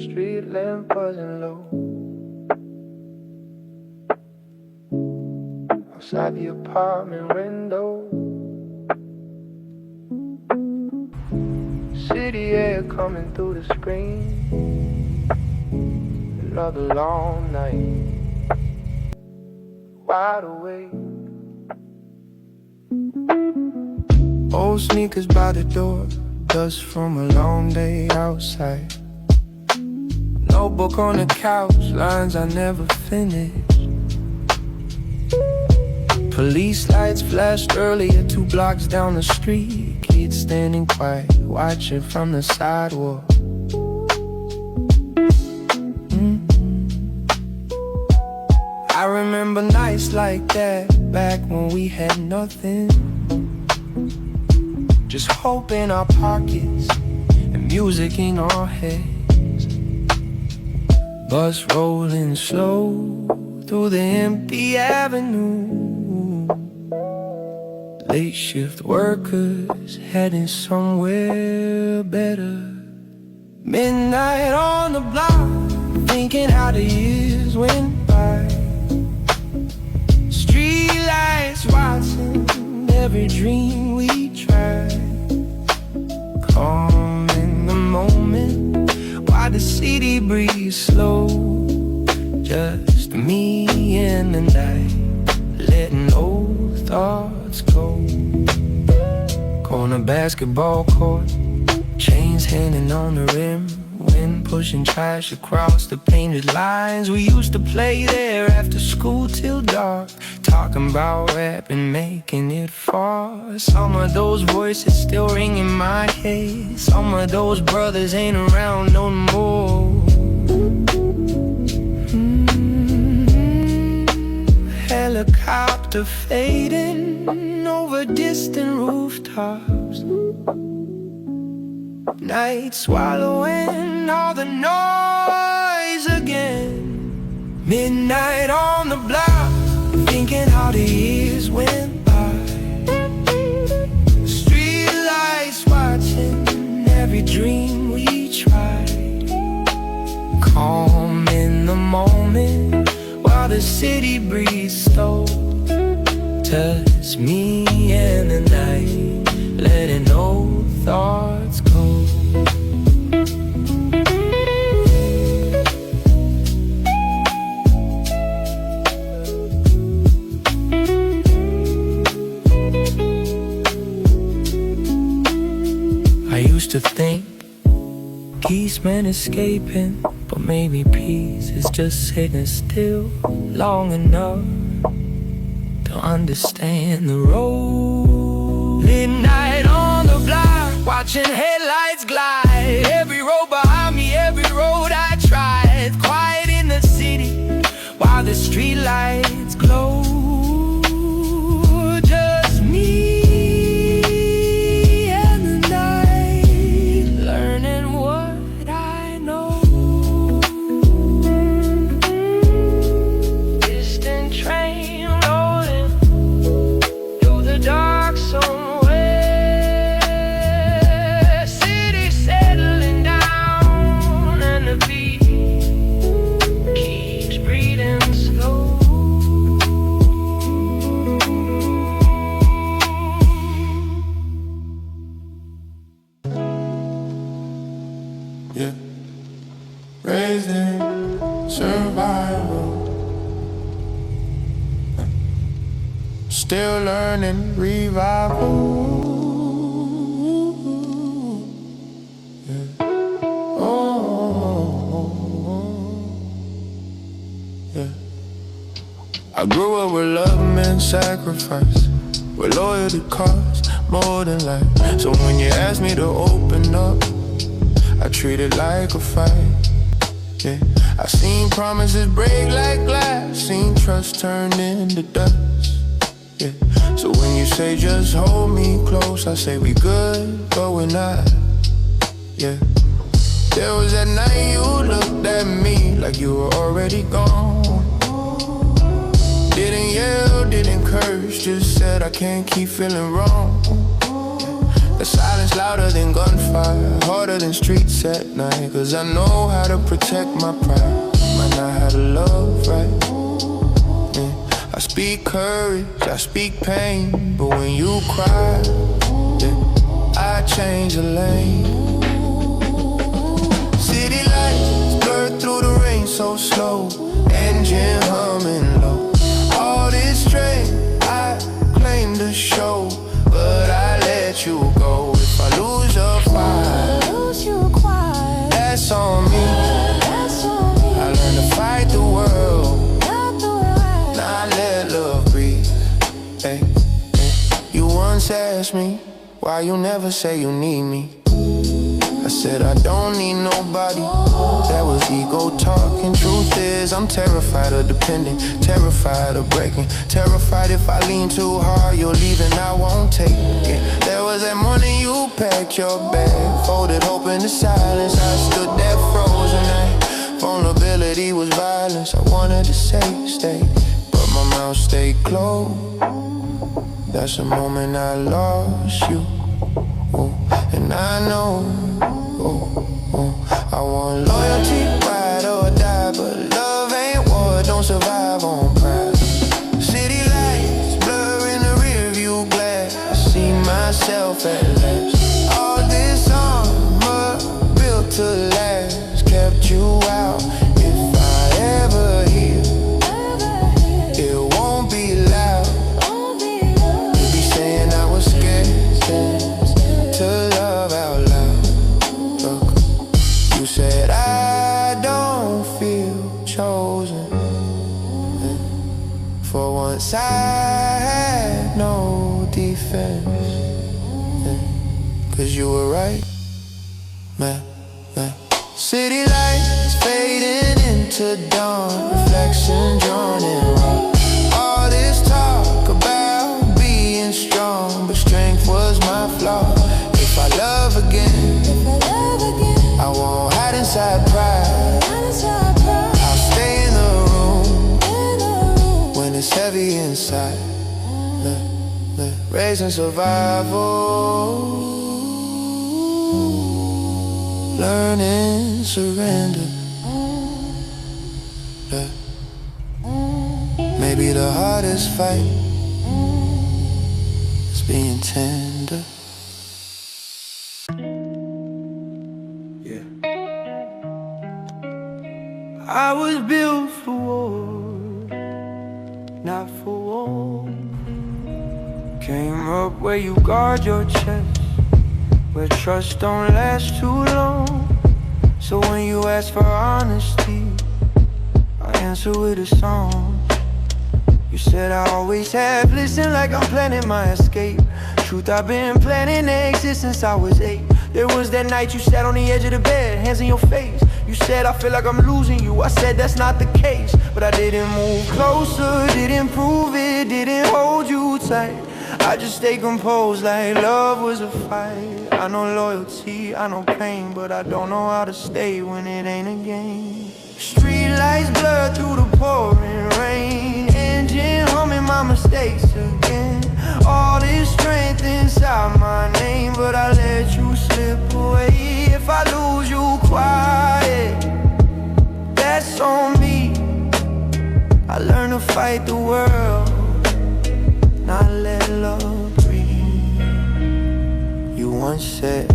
street lamp buzzing low. Outside the apartment window, city air coming through the screen. Another long night, wide awake. Old sneakers by the door, dust from a long day outside. Notebook on the couch, lines I never finished. Police lights flashed earlier 2 blocks down the street. Kids standing quiet, watching from the sidewalk. I remember nights like that, back when we had nothing. Just hope in our pockets and music in our heads. Bus rolling slow through the empty avenue. Late shift workers heading somewhere better. Midnight on the block, thinking how the years went by. Street lights watching every dream we tried. Calm in the moment, while the city breeze slow. Just me and the night, letting old thoughts go. Corner basketball court, chains hanging on the rim. Wind pushing trash across the painted lines. We used to play there after school till dark, talking about rap and making it far. Some of those voices still ring in my head. Some of those brothers ain't around no more. Helicopter fading over distant rooftops. Night swallowing all the noise again. Midnight on the block, thinking how the years went by. Street lights watching every dream we tried. Calm in the moment, while the city breeze slow. Just me and the night, letting old thoughts go. I used to think peace meant escaping, but maybe peace is just sitting still long enough to understand the road. Midnight on the block, watching headlights glide. Every road behind me, every road I tried. Quiet in the city, while the street lights glow. Just me and the night, learning what I know. Distant train rolling through the dark somewhere. City settling down and the beat keeps breathing slow. Yeah, raised in survival, still learning revival. Yeah. Oh, yeah. I grew up with love meant sacrifice, with loyalty cost more than life. So when you ask me to open up, I treat it like a fight, yeah. I seen promises break like glass, seen trust turn into dust, yeah. So when you say just hold me close, I say we good, but we're not, yeah. There was that night you looked at me like you were already gone. Didn't yell, didn't curse, just said I can't keep feeling wrong. A silence louder than gunfire, harder than streets at night. Cause I know how to protect my pride, might not how to love right. I speak courage, I speak pain, but when you cry, I change the lane. City lights blur through the rain so slow, engine humming low. All this strength I claim to show, but I let you go. If I lose your fire, that's on me. I learned to fight the world, now I let love breathe. Hey, hey. You once asked me why you never say you need me. I said I don't need nobody. That was ego talking. Truth is I'm terrified of depending, terrified of breaking, terrified if I lean too hard you'll leave and I won't take it. There was that morning you packed your bag, folded hope in the silence. I stood there frozen. That vulnerability was violence. I wanted to say stay, but my mouth stayed closed. That's the moment I lost you. And I know, I want loyalty, ride or die, but love ain't war, don't survive on pride. City lights blur in the rearview glass, I see myself at last. All this armor built to last, kept you out. If I ever hear, it won't be loud. You'll be saying I was scared to love out loud. Look, you said I don't feel chosen. For once I had no defense. Cause you were right, man. City lights fading into dawn, reflection drawn in raw. All this talk about being strong, but strength was my flaw. If I love again, I won't hide inside pride. I'll stay in the room when it's heavy inside. Raising survival, learning surrender. Maybe the hardest fight is being tender. I was built for war, not for war. Came up where you guard your chest, where trust don't last too long. So when you ask for honesty, I answer with a song. You said I always have, listen like I'm planning my escape. Truth, I've been planning to exist since I was 8. There was that night you sat on the edge of the bed, hands in your face. You said I feel like I'm losing you, I said that's not the case. But I didn't move closer, didn't prove it, didn't hold you tight. I just stay composed like love was a fight. I know loyalty, I know pain, but I don't know how to stay when it ain't a game. Street lights blur through the pouring rain, engine humming my mistakes again. All this strength inside my name, but I let you slip away. If I lose you quiet, that's on me. I learned to fight the world, not let love breathe. You once said,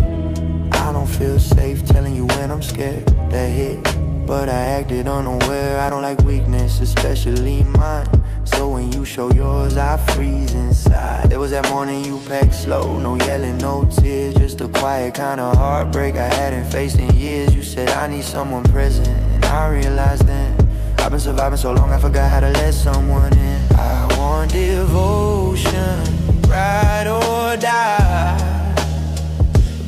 I don't feel safe telling you when I'm scared. That hit, but I acted unaware. I don't like weakness, especially mine. So when you show yours, I freeze inside. There was that morning you packed slow, no yelling, no tears, just a quiet kind of heartbreak I hadn't faced in years. You said I need someone present, and I realized then I've been surviving so long I forgot how to let someone in. I want devotion, ride or die,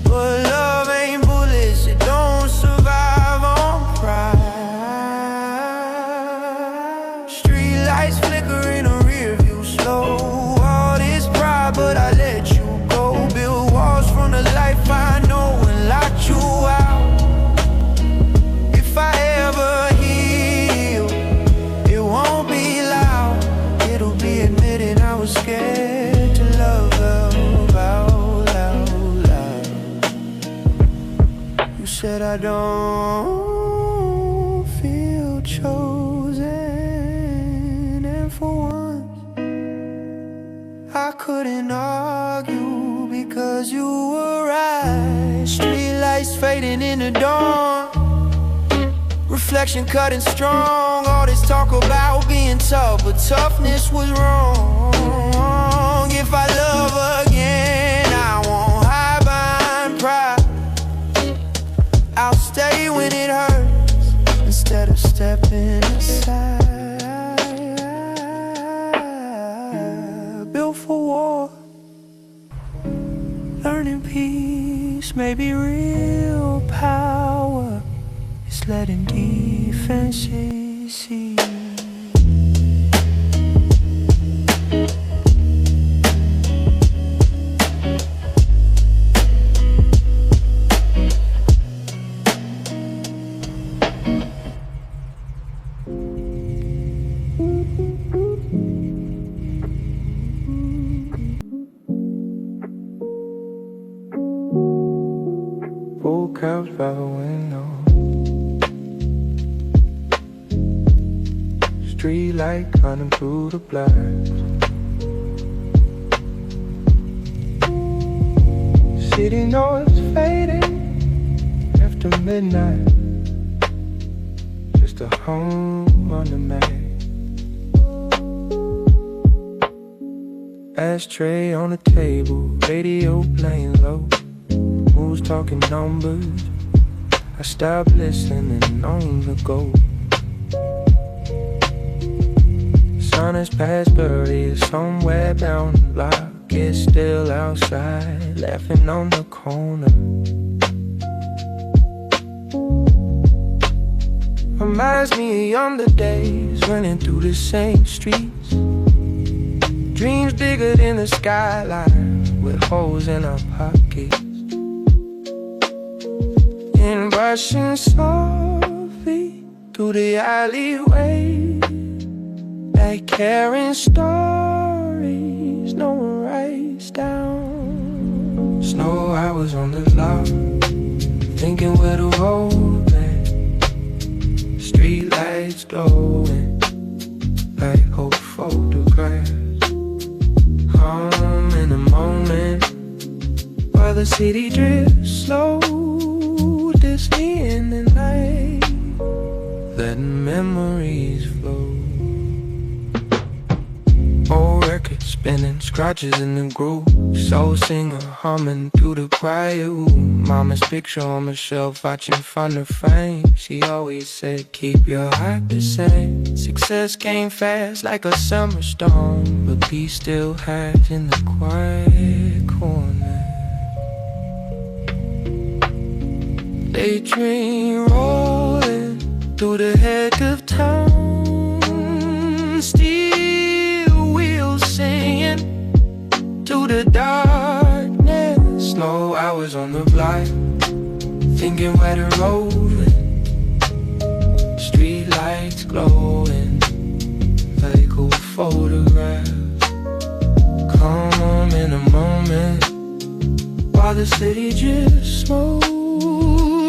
but love ain't bullets, it don't survive on pride. Street lights flicker in a rear view slow. All this pride, but I let you go. Build walls from the life I know and lock you out. If I ever heal, it won't be loud. It'll be admitted I was scared to love out loud. I don't feel chosen. And for once I couldn't argue because you were right. Street lights fading in the dawn, reflection cutting strong. All this talk about being tough, but toughness was wrong. If I love again, I won't hide behind pride. I'll stay when it hurts instead of stepping aside. Built for war, learning peace may be real power. It's letting defenses see. Old couch by the window, street light running through the blast. City noise fading after midnight, just a home on the mat. Ashtray on the table, radio playing low. Who's talking numbers? I stopped listening long ago. Sun is past Burley, somewhere down the block. It's still outside, laughing on the corner. Reminds me of younger days, running through the same streets. Dreams bigger than the skyline, with holes in our pockets. And rushing softly through the alleyway, like carrying stories no one writes down. Snow hours on the lot, thinking where the road led. Street lights glowing like old photographs. Home in the moment, while the city drifts slow. Disney in the night, letting memories flow. Old records spinning, scratches in the groove. Soul singer humming through the quiet room. Mama's picture on the shelf, watching from the frame. She always said, keep your heart the same. Success came fast like a summer storm, but peace still hides in the quiet corner. Daydream rolling through the heck of town. Steel wheels singing to the darkness. Slow hours on the block, thinking where the road went. Street lights glowing like old photographs. Calm in a moment, while the city just smokes.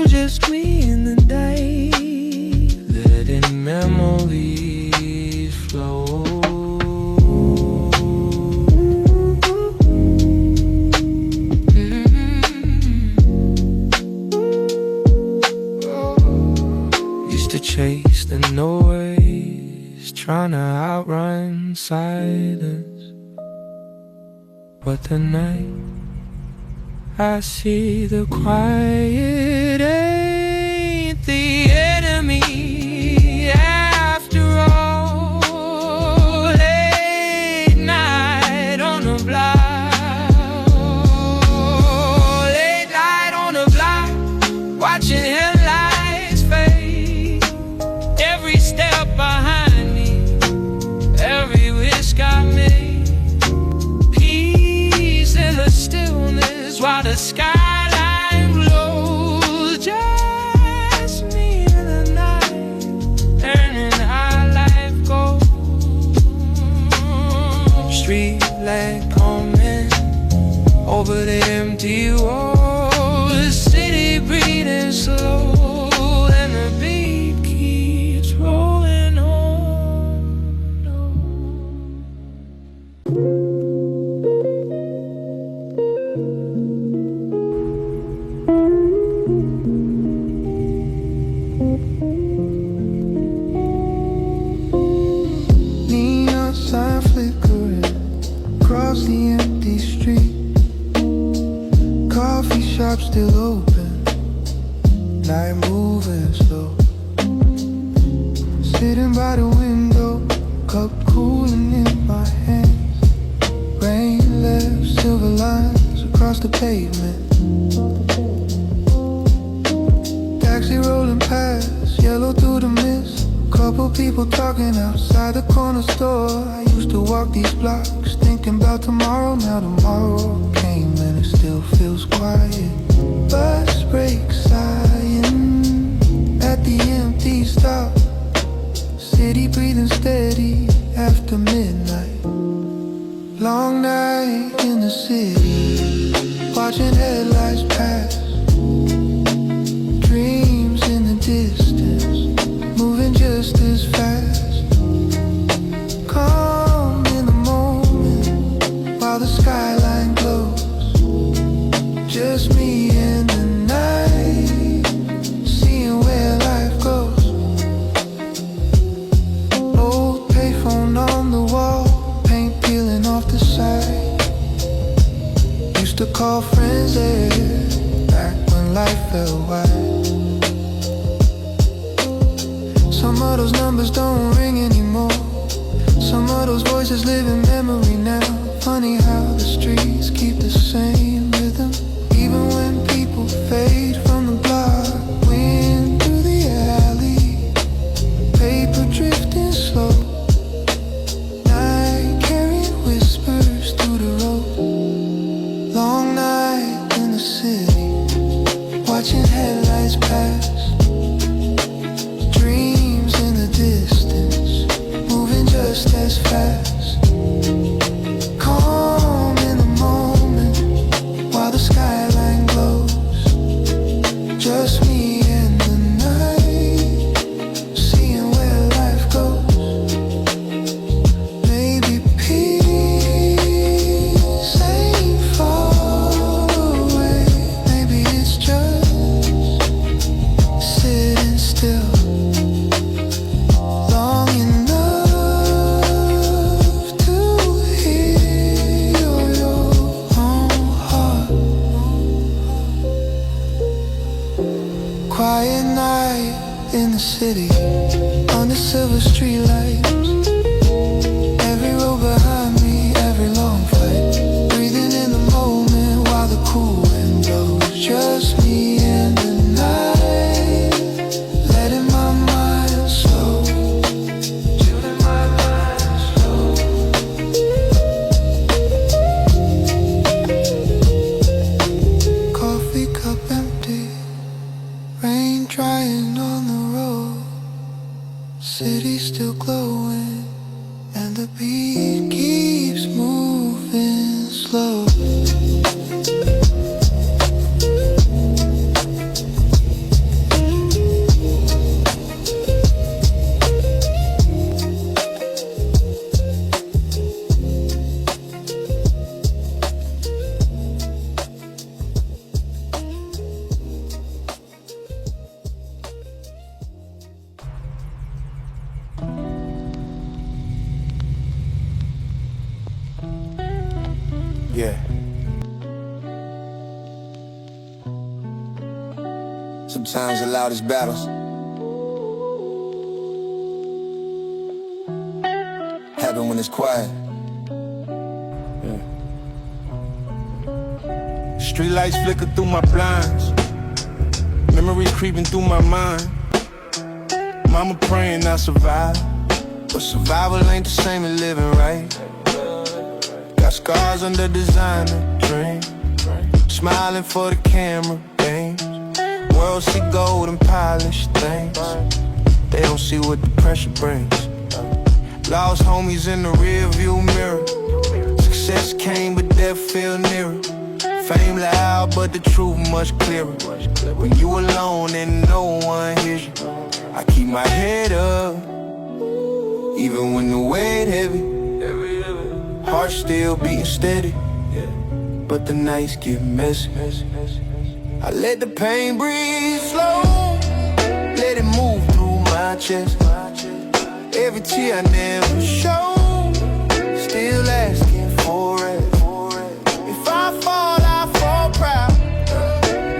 Just me in the night, letting memories flow. Used to chase the noise, trying to outrun silence. But tonight I see the quiet ain't the enemy after all. Late night on the block, late night on the block, watching headlights fade. Every step behind me, every wish I made. Peace in the stillness while the skyline glows. Just me in the night, learning how life goes. Street light coming over the empty walls. City breathing slow. sky moving slow. Sitting by the window, cup cooling in my hands. Rain left silver lines across the pavement. Taxi rolling past, yellow through the mist. Couple people talking outside the corner store. I used to walk these blocks thinking about tomorrow. Now tomorrow came and it still feels quiet. Bus brakes sighing at the empty stop. City breathing steady after midnight. Long night in the city, watching headlights pass. Dreams in the distance, moving just as fast. Calm in the moment, while the skyline glows. Just me and the night, seeing where life goes. Old payphone on the wall, paint peeling off the side. Used to call friends there, back when life felt wide. Some of those numbers don't ring anymore. Some of those voices live in memory now. Funny how the streets keep the same rhythm, even when people fade from the block. Wind through the alley, paper drifting slow. Night carrying whispers through the road. Long night in the city, watching headlights pass. Dreams in the distance, moving just as fast. Calm in the moment, while the skyline glows. Just me and the night, seeing where life goes. Maybe peace ain't far away. Maybe it's just sitting still long enough to hear your own heart. Quiet night in the city, under silver streetlights. Every road behind me, every long flight. Breathing in the moment while the cool wind blows. Just me and the night, letting my mind slow. Tuning my mind slow. Coffee cup empty, rain drying on the road. City still glowing, and the beat keeps moving slow. Yeah. Sometimes the loudest battles happen when it's quiet. Yeah. Street lights flicker through my blinds, memories creeping through my mind. Mama praying I survive, but survival ain't the same as living right. Got scars under designer dreams, smiling for the camera games. World see gold and polished things, they don't see what the pressure brings. Lost homies in the rear view mirror. Success came but death fell nearer. Fame loud but the truth much clearer. When you alone and no one hears you, I keep my head up, even when the weight heavy. Heart still beating steady, but the nights get messy. I let the pain breathe slow, let it move through my chest. Every tear I never showed, still asking for it. If I fall, I fall proud.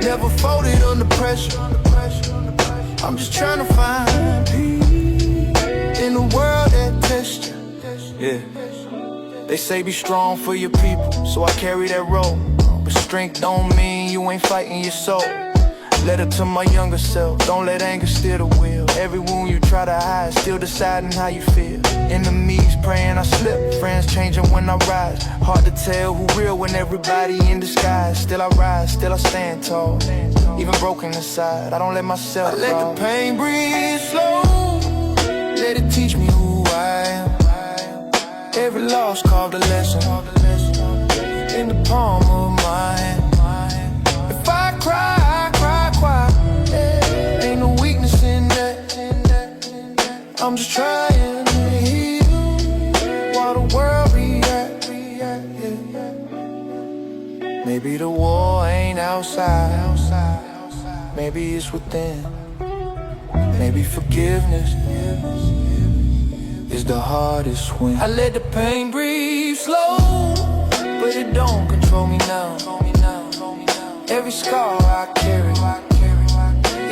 Never folded under pressure. I'm just trying to find peace in a world that tests you. Yeah. They say be strong for your people, so I carry that role. But strength don't mean you ain't fighting your soul. Letter to my younger self, don't let anger steer the wheel. Every wound you try to hide, still deciding how you feel. Enemies praying I slip, friends changing when I rise. Hard to tell who real when everybody in disguise. Still I rise, still I stand tall. Even broken inside, I don't let myself I let the pain breathe slow. Let it teach me who I am. Every loss carved a lesson in the palm of my hand. If I cry, ain't no weakness in that. I'm just trying to heal while the world react. Maybe the war ain't outside, maybe it's within. Maybe forgiveness is the hardest win. I let the pain breathe slow, but it don't control me now. Every scar I carry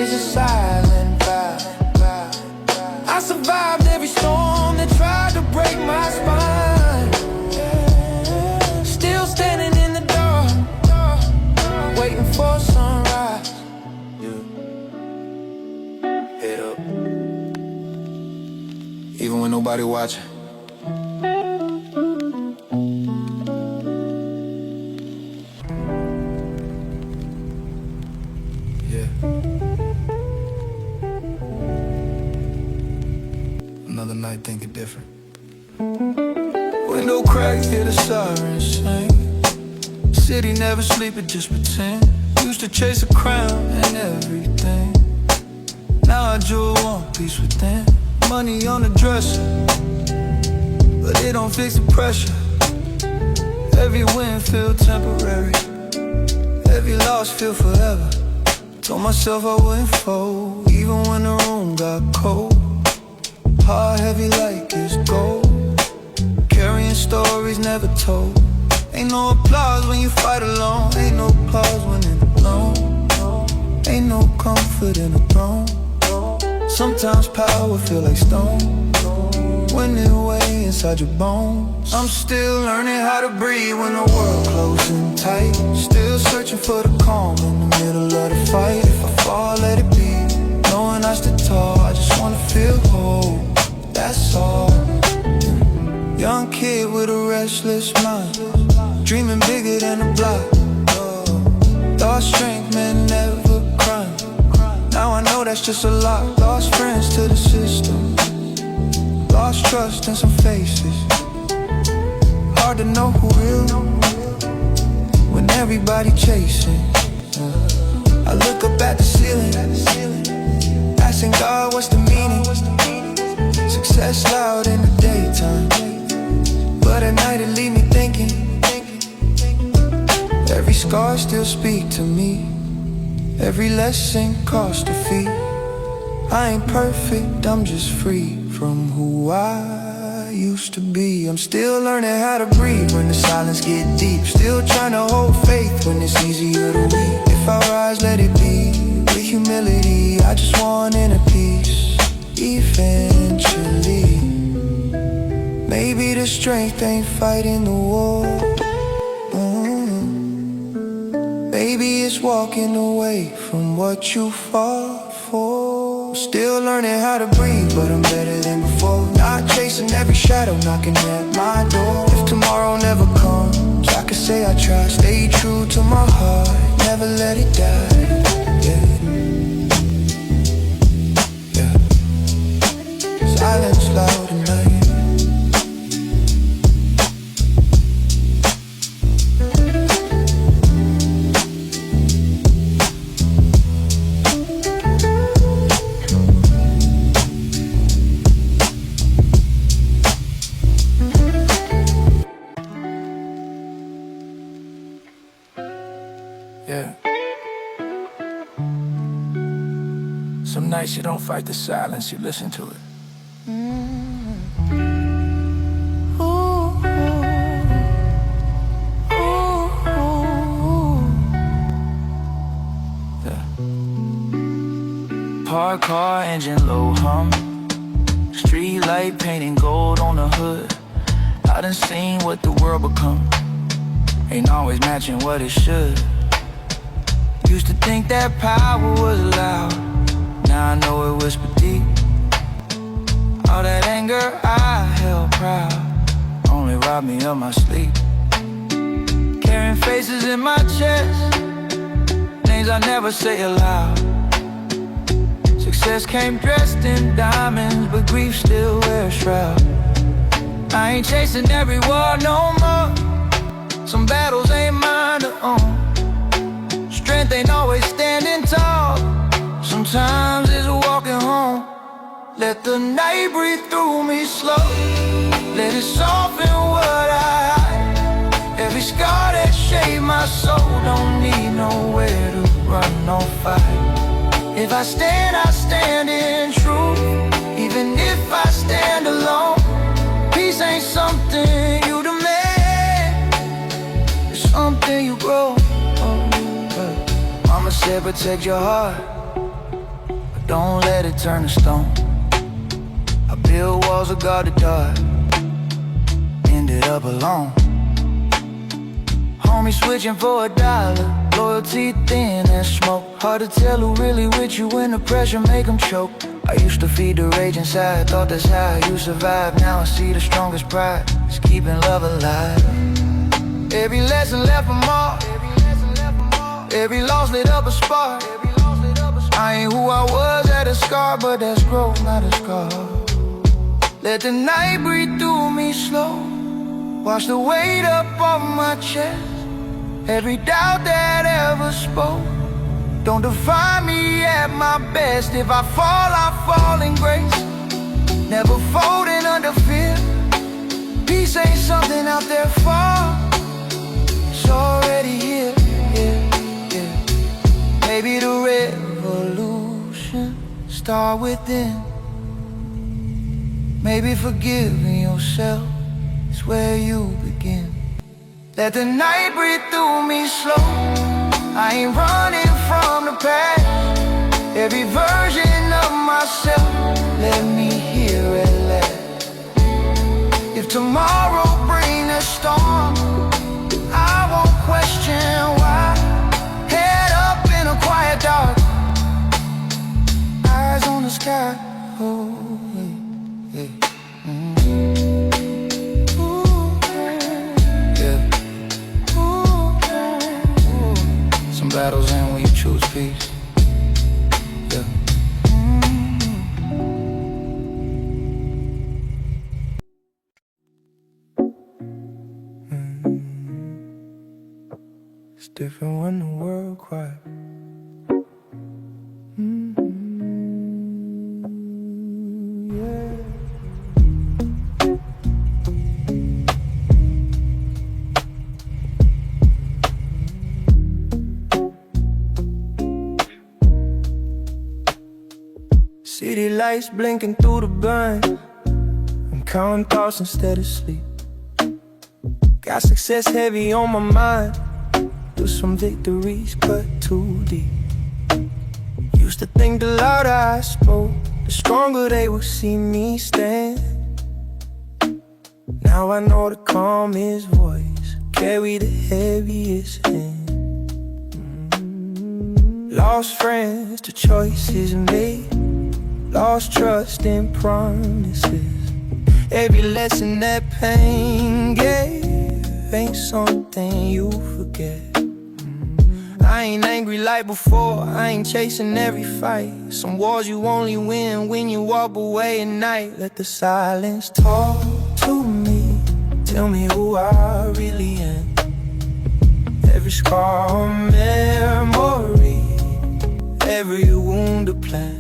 is a silent vow. I survived every storm that tried to break my spine. Still standing in the dark, waiting for sunrise. Head up, even when nobody watching. Another night thinking different. Window crack, hear the sirens sing. City never sleep, it just pretend. Used to chase a crown and everything. Now I jewel one piece within. Money on the dresser, but it don't fix the pressure. Every win feel temporary, every loss feel forever. Told myself I wouldn't fold, even when the room got cold. Heart heavy like it's gold, carrying stories never told. Ain't no applause when you fight alone, ain't no applause when in alone. Ain't no comfort in a throne. Sometimes power feel like stone when it way inside your bones. I'm still learning how to breathe when the world closing tight. Still searching for the calm in the middle of the fight. If I fall, let it be, knowing I stood tall. I just wanna feel whole, that's all. Young kid with a restless mind, dreaming bigger than a block. Thought strength meant never crime. Now I know that's just a lot. Lost friends to the system, lost trust in some faces. Hard to know who real when everybody chasing. I look up at the ceiling, asking God what's the meaning. Success loud in the daytime, but at night it leave me thinking. Every scar still speak to me, every lesson cost a fee. I ain't perfect, I'm just free from who I used to be. I'm still learning how to breathe when the silence get deep. Still trying to hold faith when it's easier to weep. If I rise, let it be with humility. I just want inner peace eventually. Maybe the strength ain't fighting the war. Maybe it's walking away from what you fought for. Still learning how to breathe, but I'm better than before. Not chasing every shadow knocking at my door. If tomorrow never comes, I can say I tried. Stay true to my heart, never let it die. Yeah. Silence loud at night. Yeah. Some nights you don't fight the silence, you listen to it. Park car, engine low hum. Street light painting gold on the hood. I done seen what the world become. Ain't always matching what it should. Used to think that power was loud. Now I know it whispered deep. All that anger I held proud only robbed me of my sleep. Carrying faces in my chest, names I never say aloud. Success came dressed in diamonds, but grief still wears a shroud. I ain't chasing every war no more. Some battles ain't mine to own. Strength ain't always standing tall. Sometimes it's walking home. Let the night breathe through me slow. Let it soften what I hide. Every scar that shaped my soul don't need nowhere to run or fight. If I stand in truth. Even if I stand alone, peace ain't something you demand. It's something you grow. Mama said protect your heart, but don't let it turn to stone. I built walls to guard the dark, ended up alone. Homie switching for $1, loyalty thin as smoke. Hard to tell who really with you when the pressure make them choke. I used to feed the rage inside, thought that's how you survive. Now I see the strongest pride is keeping love alive. Every lesson left a mark, every loss lit up a spark. I ain't who I was at a scar, but that's growth, not a scar. Let the night breathe through me slow. Wash the weight up on my chest. Every doubt that ever spoke don't define me at my best. If I fall in grace. Never folding under fear. Peace ain't something out there far. It's already here, yeah. Maybe the revolution start within. Maybe forgiving yourself is where you begin. Let the night breathe through me slow. I ain't running from the past. Every version of myself, let me hear at last. If tomorrow brings a storm, I won't question why. Head up in a quiet dark, eyes on the sky. Oh, yeah. Battles end when you choose peace. Yeah. It's different when the world quiet. City lights blinking through the blinds. I'm counting thoughts instead of sleep. Got success heavy on my mind. Do some victories cut too deep. Used to think the louder I spoke, the stronger they would see me stand. Now I know the calmest voice carry the heaviest hand. Lost friends to choices made. Lost trust in promises. Every lesson that pain gave ain't something you forget. I ain't angry like before, I ain't chasing every fight. Some wars you only win when you walk away at night. Let the silence talk to me, tell me who I really am. Every scar a memory, every wound a plan.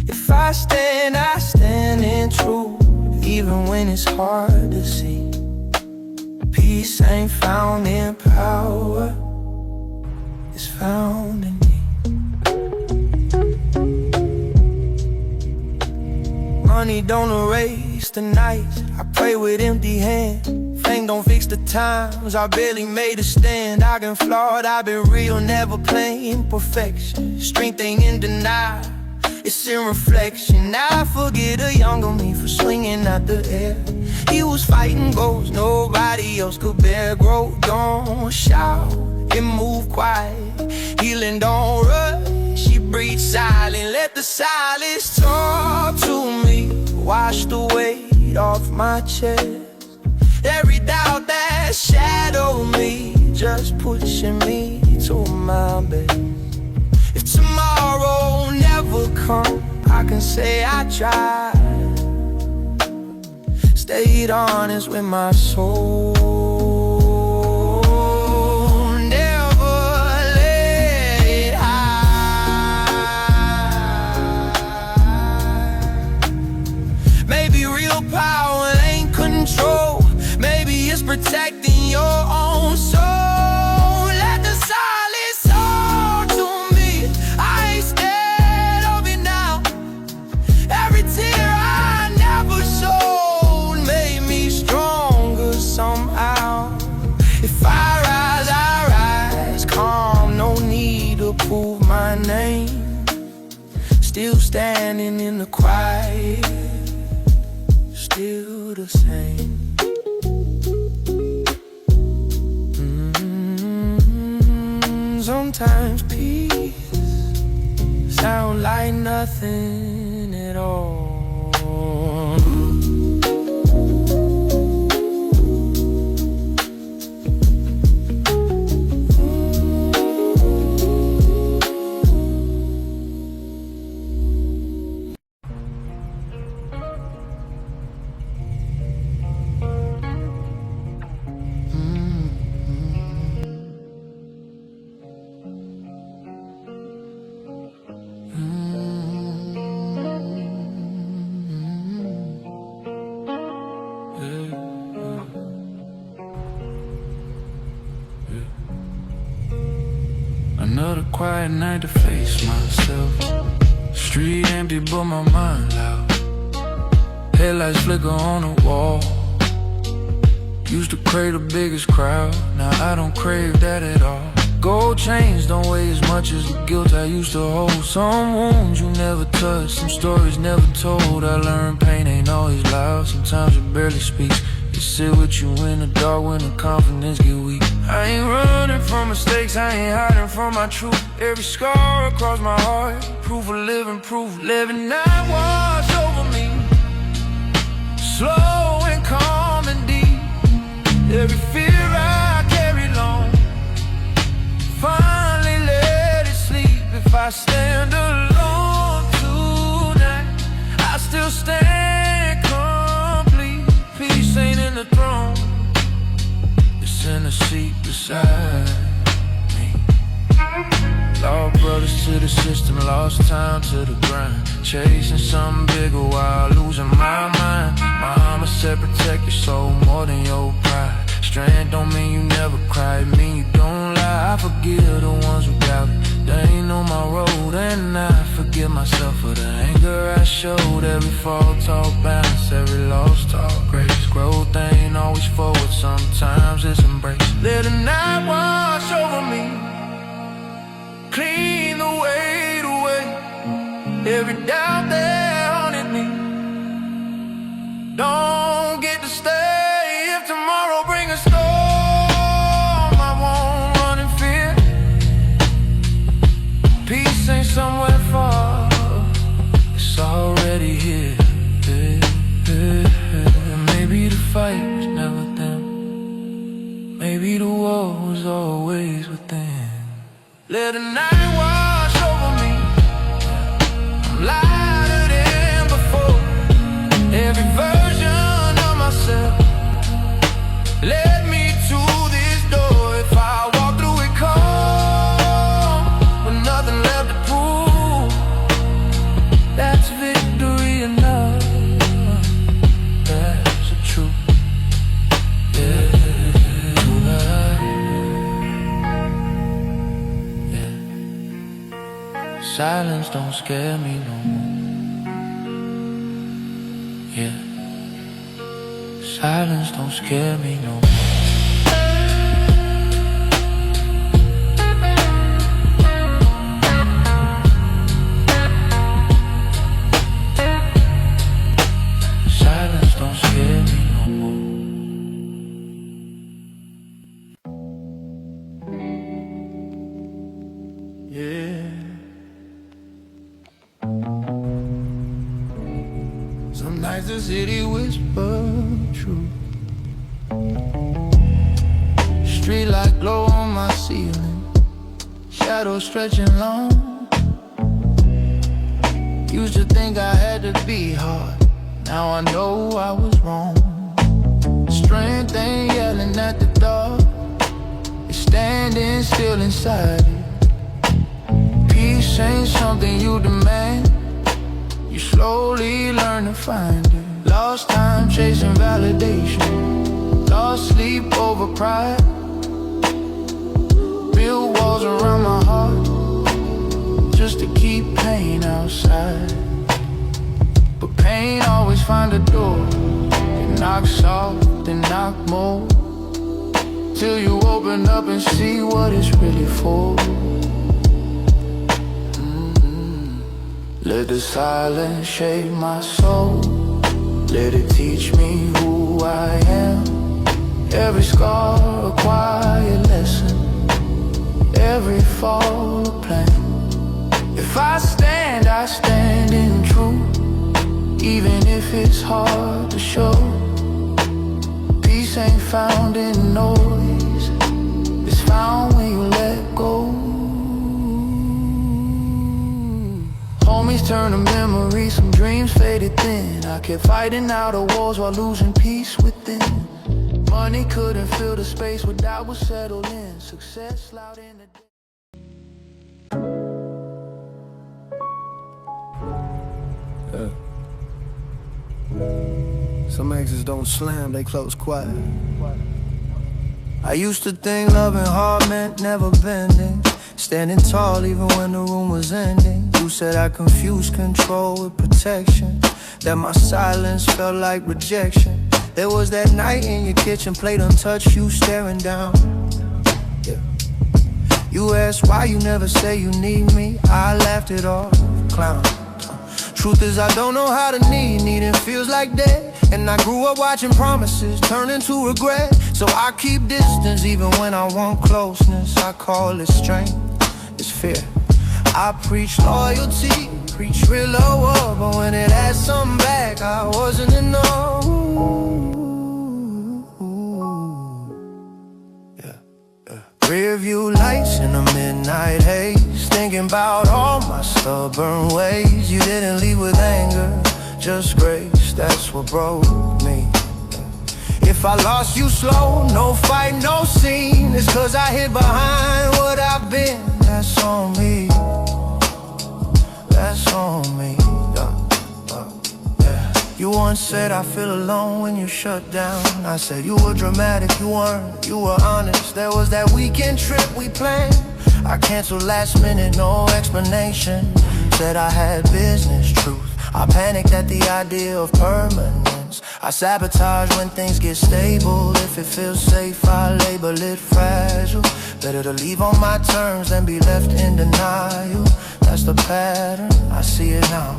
If I stand in truth, even when it's hard to see. Peace ain't found in power, it's found in me. Money don't erase the nights I pray with empty hands. Fame don't fix the times I barely made a stand. I been flawed, I been real, never playing perfection. Strength ain't in denial, It's in reflection. I forget a younger me for swinging out the air. He was fighting ghosts nobody else could bear. Grow, don't shout, and move quiet. Healing, don't rush. She breathes silent. Let the silence talk to me. Wash the weight off my chest. Every doubt that shadowed me, just pushing me to my best. If tomorrow never comes, I can say I tried. Stayed honest with my soul. Never let it hide. Maybe real power ain't control. Maybe it's protecting your own soul. Let the silence talk to me. I ain't scared of it now. Every tear I never showed made me stronger somehow. If I rise, calm, no need to prove my name. Still standing in the quiet, still the same. Sometimes peace sound like nothing at all. Another quiet night to face myself. Street empty but my mind loud. Headlights flicker on the wall. Used to crave the biggest crowd, now I don't crave that at all. Gold chains don't weigh as much as the guilt I used to hold. Some wounds you never touched, some stories never told. I learned pain ain't always loud, sometimes it barely speaks. It sit with you in the dark when the confidence get weak. I ain't running from mistakes, I ain't hiding from my truth. Every scar across my heart, proof of living proof. Living night wash over me, slow and calm and deep. Every fear I carry long, finally let it sleep. If I stand alone tonight, I still stand complete. Peace ain't in the throne, it's in the seat beside me. Lost brothers to the system, lost time to the grind. Chasing something bigger while losing my mind. Mama said protect your soul more than your pride. Strength don't mean you never cry, it mean you don't lie. I forgive the ones who doubt it, they ain't on my road. And I forgive myself for the anger I showed. Every fall talk balance, every loss talk grace. Growth ain't always forward, sometimes it's embrace. Let the night wash over me, clean the weight away. Every doubt that haunted me, don't get to stay. If tomorrow bring a storm, I won't run in fear. Peace ain't somewhere far, it's already here. Maybe the fight was never them, maybe the war was always within. Let the night wash over me, I'm lighter than before. Every version of myself led me to this door. If I walk through it calm, with nothing left to prove, that's victory enough. That's the truth. Yeah. Silence don't scare me no more. Yeah. Silence don't scare me no more. Nights the city whisper truth. Street light glow on my ceiling, shadows stretching long. Used to think I had to be hard, now I know I was wrong. Strength ain't yelling at the door, it's standing still inside it. Peace ain't something you demand, you slowly learn to find it. Lost time chasing validation, lost sleep over pride. Build walls around my heart just to keep pain outside. But pain always find a door, it knocks soft and knock more, till you open up and see what it's really for. Let the silence shape my soul, let it teach me who I am. Every scar a quiet lesson, every fall a plan. If I stand in truth, even if it's hard to show. Peace ain't found in noise, it's found when you let go. Homies turn to memories, some dreams faded thin. I kept fighting out of wars while losing peace within. Money couldn't fill the space where doubt was settled in. Success loud in the day. Some exes don't slam, they close quiet. I used to think loving hard meant never bending, standing tall even when the room was ending. You said I confused control with protection, that my silence felt like rejection. There was that night in your kitchen, plate untouched, you staring down. Yeah. You asked why you never say you need me, I laughed it off, clown. Truth is I don't know how to needing feels like dead. And I grew up watching promises turn into regret. So I keep distance even when I want closeness. I call it strength, it's fear. I preach loyalty, preach real love, but when it had something back, I wasn't enough. Rear view lights in the midnight haze, thinking about all my stubborn ways. You didn't leave with anger, just grace, that's what broke me. If I lost you slow, no fight, no scene, it's cause I hid behind what I've been. That's on me, that's on me. You once said I feel alone when you shut down. I said you were dramatic, you weren't, you were honest. There was that weekend trip we planned, I canceled last minute, no explanation. Said I had business, truth, I panicked at the idea of permanence. I sabotage when things get stable. If it feels safe, I label it fragile. Better to leave on my terms than be left in denial. That's the pattern, I see it now.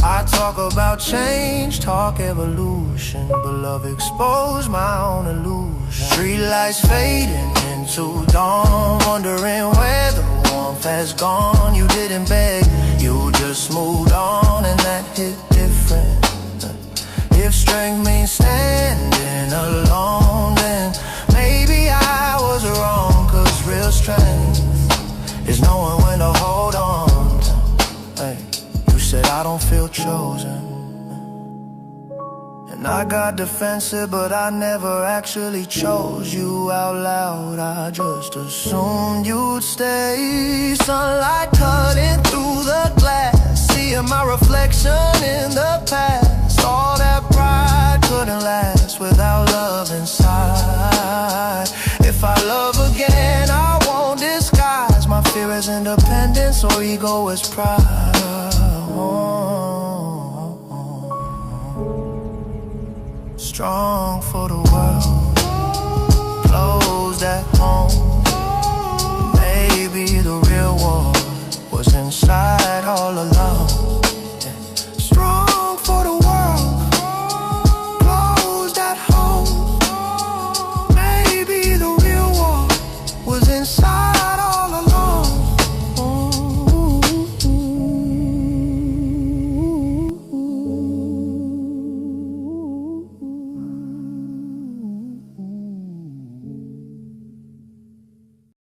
I talk about change, talk evolution, but love exposed my own illusion. Street lights fading into dawn, wondering where the warmth has gone. You didn't beg, you just moved on, and that hit different. If strength means standing alone, then maybe I was wrong. Cause real strength is knowing when to hold on. Hey. Said I don't feel chosen, and I got defensive, but I never actually chose you out loud. I just assumed you'd stay. Sunlight cutting through the glass, seeing my reflection in the past. All that pride couldn't last without love inside. If I love again, I won't disguise my fear as independence or ego as pride. Strong for the world.